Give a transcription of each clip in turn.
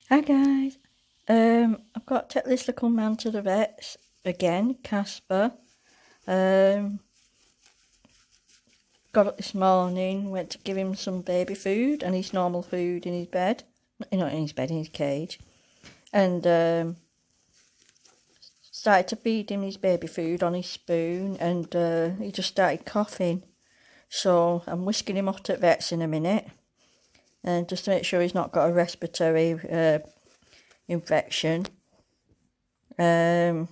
Hi guys. I've got to take this little man to the vets again, Casper. Um, got up this morning, went to give him some baby food and his normal food in his bed. Not in his bed, in his cage. And started to feed him his baby food on his spoon and he just started coughing. So I'm whisking him off to the vets in a minute. And just to make sure he's not got a respiratory infection. I'm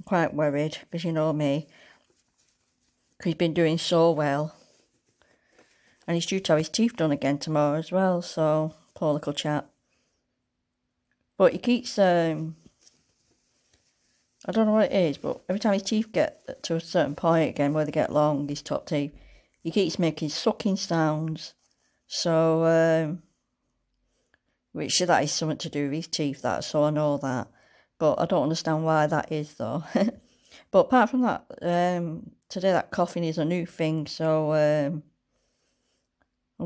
quite worried because you know me. He's been doing so well. And he's due to have his teeth done again tomorrow as well, so poor little chap. But he keeps, I don't know what it is, but every time his teeth get to a certain point again where they get long, his top teeth, he keeps making sucking sounds. So, which that is something to do with his teeth, that, so I know that. But I don't understand why that is though. But apart from that, today that coughing is a new thing, so I'm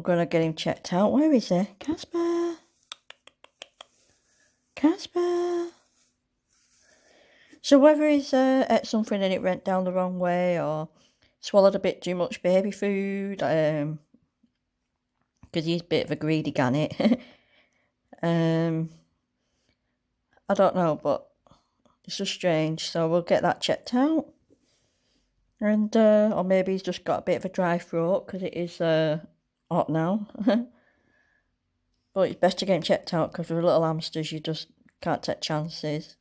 going to get him checked out. Where is he? Casper? Casper? So whether he's ate something and it went down the wrong way or swallowed a bit too much baby food, because he's a bit of a greedy gannet. I don't know, but it's just strange. So we'll get that checked out. And, or maybe he's just got a bit of a dry throat because it is hot now. But it's best to get him checked out because with little hamsters you just can't take chances.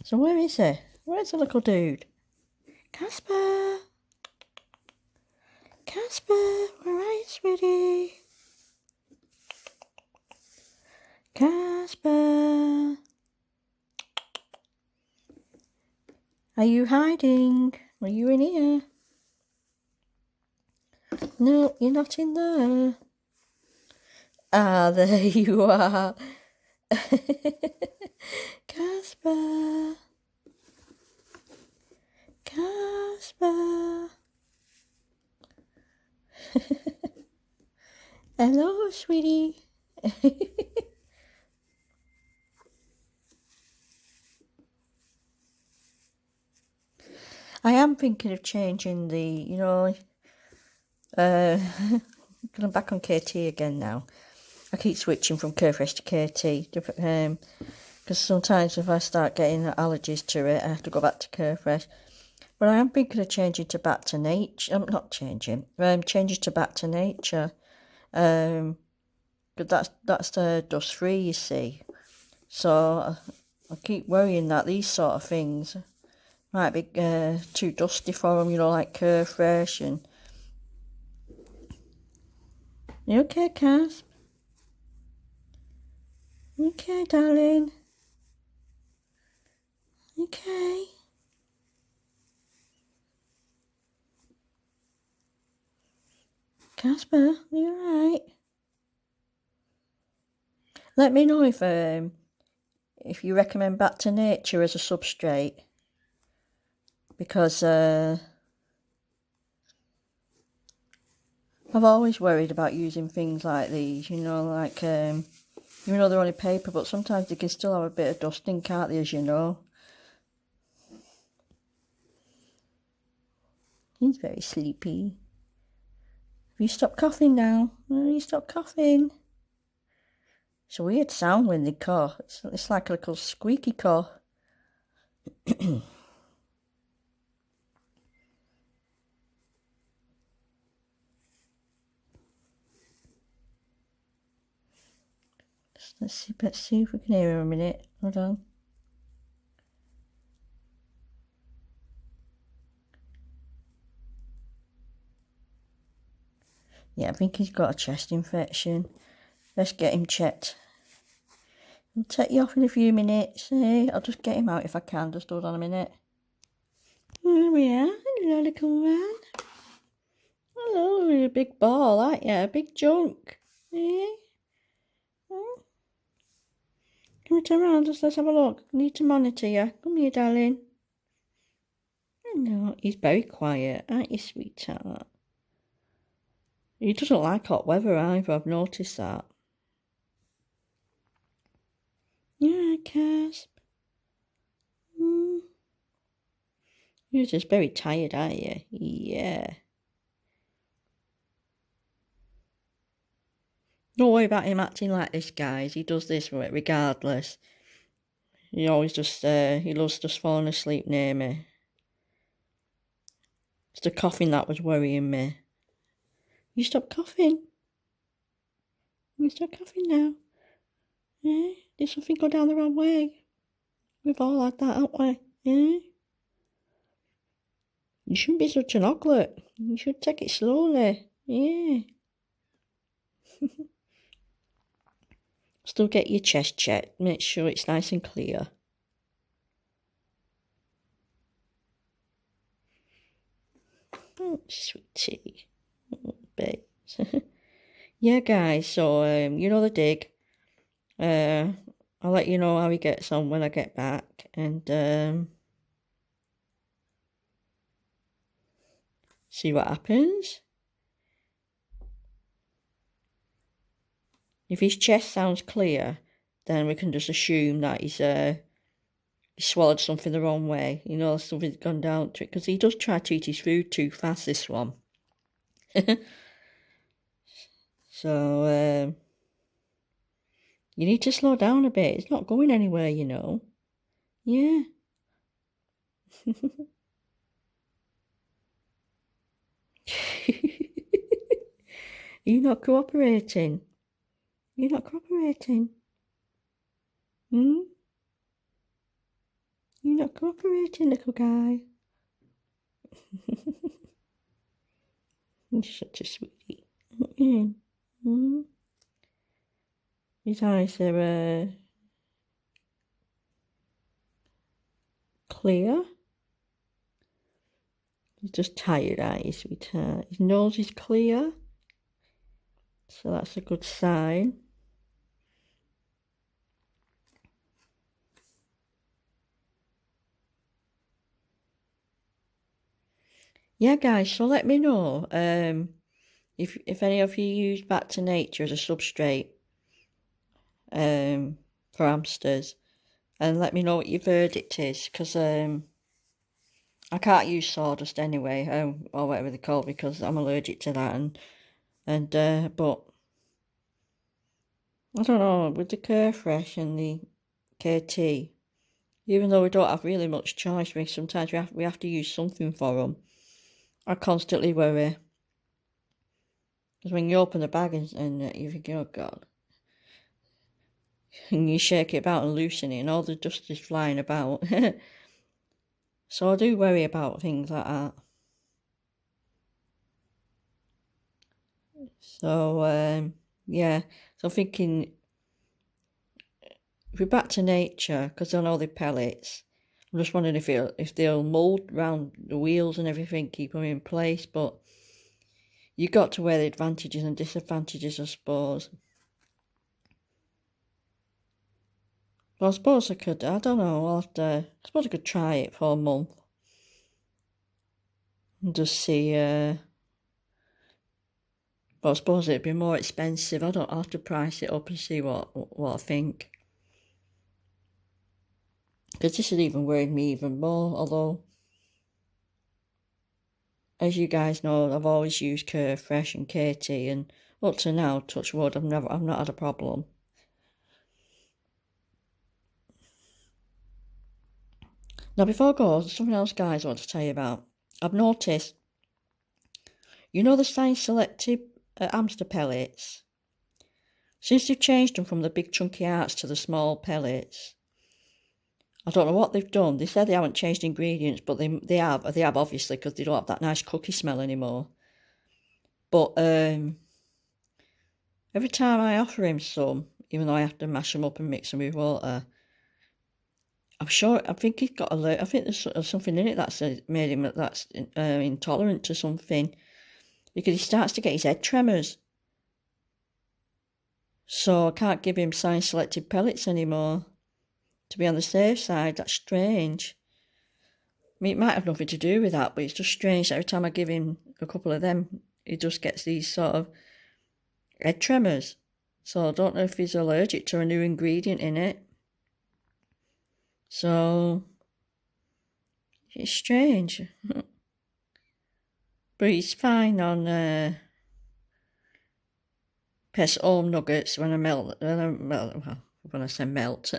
So where is he? Where's the little dude? Casper! Casper, where are you, sweetie? Casper! Are you hiding? Are you in here? No, you're not in there. Ah, there you are. Casper. Casper. Hello, sweetie. I am thinking of changing the, I'm back on KT again now. I keep switching from Carefresh to KT, because sometimes if I start getting allergies to it, I have to go back to Carefresh. But I am thinking of changing to back to nature. I'm not changing. Changing to back to nature. But that's dust free, you see. So I keep worrying that these sort of things might be too dusty for them, like Carefresh and. You okay, Cas? Okay, darling. Okay. Casper, are you alright? Let me know if you recommend back to nature as a substrate. Because I've always worried about using things like these, like even though they're only paper, but sometimes they can still have a bit of dusting, can't they, as you know? He's very sleepy. Have you stopped coughing now? You stop coughing. It's a weird sound when they cough. It's like a little squeaky cough. Let's see if we can hear him a minute. Hold on. Yeah, I think he's got a chest infection. Let's get him checked. I'll take you off in a few minutes. I'll just get him out if I can. Just hold on a minute. Here we are. Hello, little man. Hello, you're a big ball, aren't you? A big junk. Eh? Hmm? Come here, turn around. Let's have a look. I need to monitor you. Come here, darling. No, he's very quiet, aren't you, sweetheart? He doesn't like hot weather either. I've noticed that. Casper. You're just very tired, aren't you? Yeah. Don't worry about him acting like this, guys. He does this regardless. He always just, he loves just falling asleep near me. It's the coughing that was worrying me. You stop coughing. You stop coughing now. Yeah? Did something go down the wrong way? We've all had that, haven't we? Yeah? You shouldn't be such an oglet. You should take it slowly. Yeah. Still get your chest checked. Make sure it's nice and clear. Oh, sweetie. Oh, babes. Yeah, guys, so, you know the dig. I'll let you know how he gets on when I get back. And, see what happens. If his chest sounds clear, then we can just assume that he's swallowed something the wrong way. You know, something's gone down to it. Because he does try to eat his food too fast, this one. So, you need to slow down a bit. It's not going anywhere, you know. Yeah. You're not cooperating. You're not cooperating. You're not cooperating, little guy. You're such a sweetie. His eyes are clear. He's just tired, aren't you, sweetheart? His nose is clear. So that's a good sign. Yeah, guys, so let me know if any of you use Back to Nature as a substrate for hamsters, and let me know what your verdict is, because I can't use sawdust anyway, or whatever they call it, because I'm allergic to that, and but I don't know, with the Carefresh and the KT, even though we don't have really much choice, sometimes we have to use something for them. I constantly worry. Because when you open the bag and you think, oh God, and you shake it about and loosen it and all the dust is flying about. So I do worry about things like that. So, yeah. So I'm thinking, if we're back to nature, because I know they're pellets, I'm just wondering if they'll mould around the wheels and everything, keep them in place, but you got to weigh the advantages and disadvantages, I suppose. Well, I suppose I could, I don't know, I suppose I could try it for a month. And just see, but I suppose it'd be more expensive. I'll have to price it up and see what I think. Because this is even worrying me even more, although, as you guys know, I've always used Carefresh and KT, and up to now, touch wood, I've not had a problem. Now, before I go, there's something else, guys, I want to tell you about. I've noticed, you know the Science Selective hamster pellets? Since they've changed them from the big chunky hearts to the small pellets, I don't know what they've done. They said they haven't changed ingredients, but they have obviously, because they don't have that nice cookie smell anymore. But every time I offer him some, even though I have to mash them up and mix them with water, I think he's got I think there's something in it that's made him that's intolerant to something, because he starts to get his head tremors. So I can't give him Science Selected pellets anymore, to be on the safe side. That's strange. I mean, it might have nothing to do with that, but it's just strange. Every time I give him a couple of them, he just gets these sort of head tremors. So I don't know if he's allergic to a new ingredient in it. So it's strange. But he's fine on Pest Home nuggets when I when I say melt,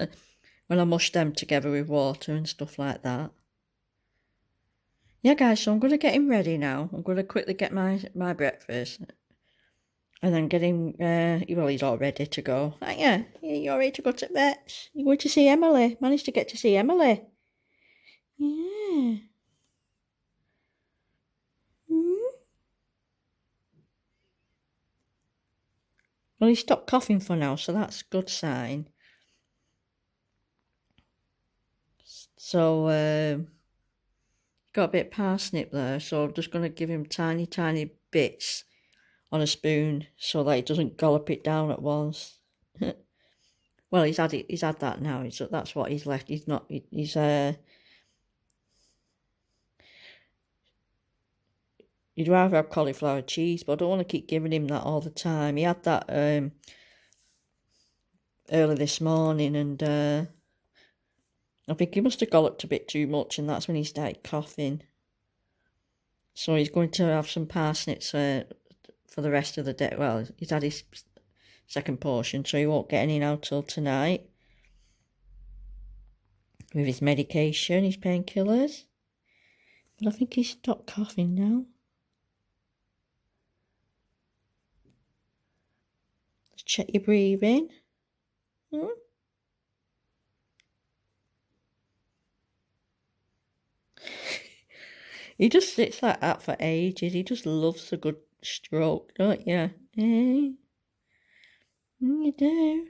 when I mush them together with water and stuff like that. Yeah, guys, so I'm going to get him ready now. I'm going to quickly get my breakfast. And then get him, well, he's all ready to go. Yeah, you're ready to go to bed. You're going to see Emily. Managed to get to see Emily. Yeah. Well, he stopped coughing for now, so that's a good sign. So, got a bit of parsnip there, so I'm just going to give him tiny, tiny bits on a spoon so that he doesn't gollop it down at once. Well, he's had it. He's had that now. That's what he's left. He's not. He'd rather have cauliflower cheese, but I don't want to keep giving him that all the time. He had that early this morning, and I think he must have golloped a bit too much, and that's when he started coughing. So he's going to have some parsnips for the rest of the day. Well, he's had his second portion, so he won't get any now till tonight. With his medication, his painkillers. But I think he's stopped coughing now. Just check your breathing. He just sits like that for ages. He just loves a good stroke, don't you? You do.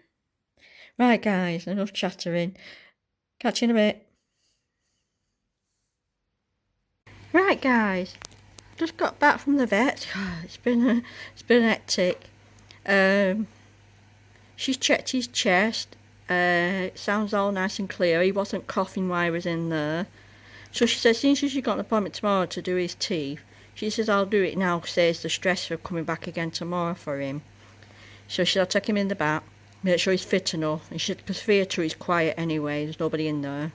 Right, guys, enough chattering. Catch you in a bit. Right, guys, just got back from the vet. It's been hectic. She's checked his chest. It sounds all nice and clear. He wasn't coughing while he was in there. So she says, since she's got an appointment tomorrow to do his teeth, she says, I'll do it now, saves the stress of coming back again tomorrow for him. So she'll take him in the back, make sure he's fit enough, because theatre is quiet anyway, there's nobody in there.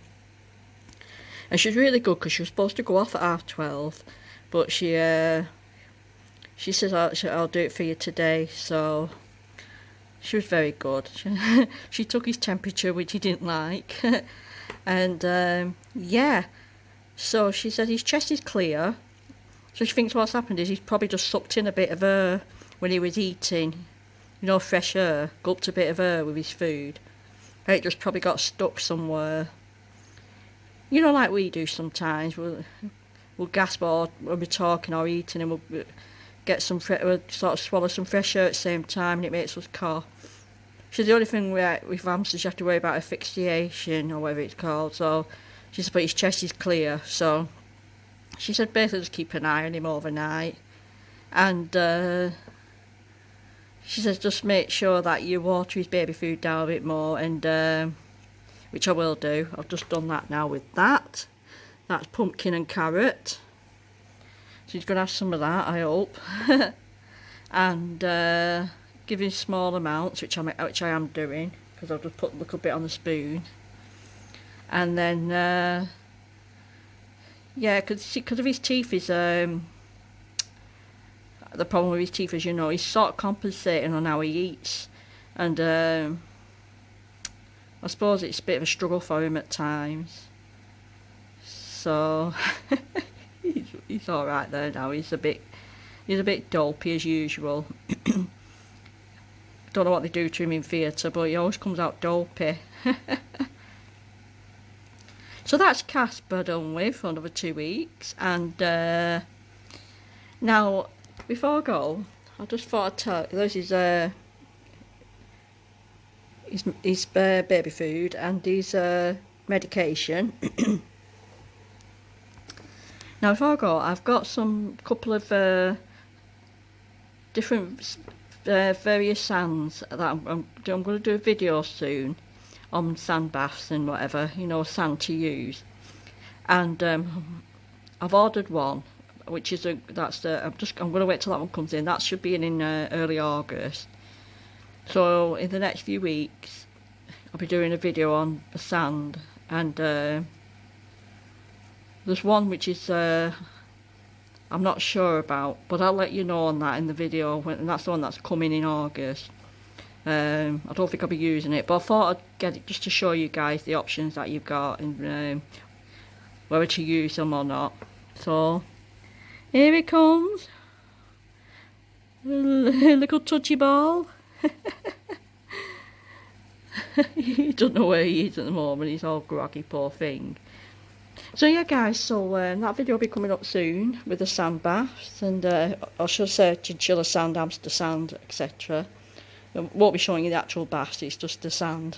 And she's really good, because she was supposed to go off at 12:30, but she says, I'll do it for you today, so she was very good. She took his temperature, which he didn't like, and yeah. So she said his chest is clear. So she thinks what's happened is he's probably just sucked in a bit of air when he was eating. You know, fresh air. Gulped a bit of air with his food. And it just probably got stuck somewhere. You know, like we do sometimes. We'll gasp or when we're talking or eating, and we'll get we'll sort of swallow some fresh air at the same time, and it makes us cough. So the only thing with hamsters you have to worry about asphyxiation or whatever it's called. So she said, but his chest is clear, so she said basically just keep an eye on him overnight. And she says just make sure that you water his baby food down a bit more, and which I will do. I've just done that now with that. That's pumpkin and carrot. So he's going to have some of that, I hope. And give him small amounts, which I am doing, because I've just put a little bit on the spoon. And then, yeah, because of his teeth is, the problem with his teeth, as you know, he's sort of compensating on how he eats. And I suppose it's a bit of a struggle for him at times. So, he's alright there now. He's a bit dopey as usual. Don't know what they do to him in theatre, but he always comes out dopey. So that's Casper done with for another 2 weeks. And now, before I go, I just thought I'd tell you, there's his baby food and his medication. Now, before I go, I've got some couple of different various sands that I'm going to do a video soon on sand baths and whatever, you know, sand to use. And I've ordered one, which is I'm going to wait till that one comes in. That should be in early August. So in the next few weeks, I'll be doing a video on the sand and there's one which is I'm not sure about, but I'll let you know on that in the video, and that's the one that's coming in August. I don't think I'll be using it, but I thought I'd get it just to show you guys the options that you've got and whether to use them or not. So here it comes, little touchy ball. He doesn't know where he is at the moment, he's all groggy, poor thing. So yeah guys, so that video will be coming up soon with the sand baths, and I should say chinchilla sand, hamster sand, etc. I won't be showing you the actual baths, it's just the sand.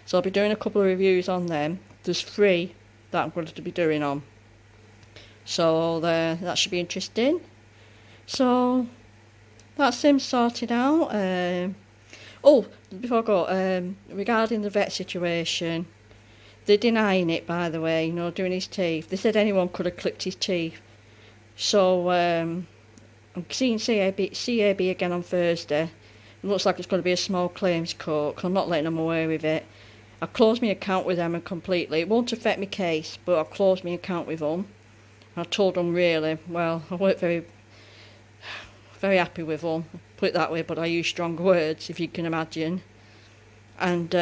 So I'll be doing a couple of reviews on them. There's 3 that I'm going to be doing on. So that should be interesting. So that's him sorted out. Oh, before I go, regarding the vet situation, they're denying it, by the way, you know, doing his teeth. They said anyone could have clipped his teeth. So I'm seeing CAB again on Thursday. It looks like it's going to be a small claims court, because I'm not letting them away with it. I've closed my account with them and completely. It won't affect my case, but I've closed my account with them. I told them really, well, I weren't very happy with them, put it that way, but I use stronger words, if you can imagine. And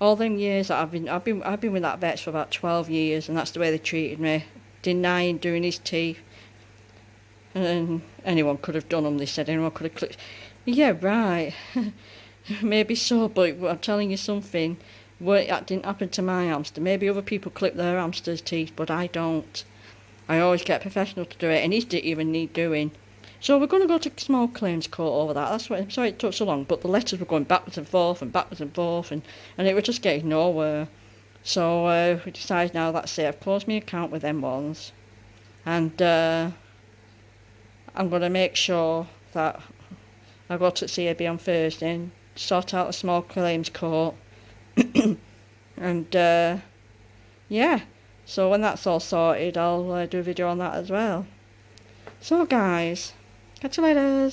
all them years that I've been with that vet for about 12 years, and that's the way they treated me, denying doing his teeth. And anyone could have done them, they said, anyone could have clipped. Yeah, right. Maybe so, but I'm telling you something, that didn't happen to my hamster. Maybe other people clip their hamster's teeth, but I don't. I always get a professional to do it, and his didn't even need doing. So we're going to go to small claims court over that. That's why I'm sorry it took so long, but the letters were going backwards and forth, and it was just getting nowhere. So we decided now, that's it, I've closed my account with them ones, and I'm going to make sure that I go to CAB on Thursday and sort out a small claims court. And yeah, so when that's all sorted, I'll do a video on that as well. So guys, catch you later.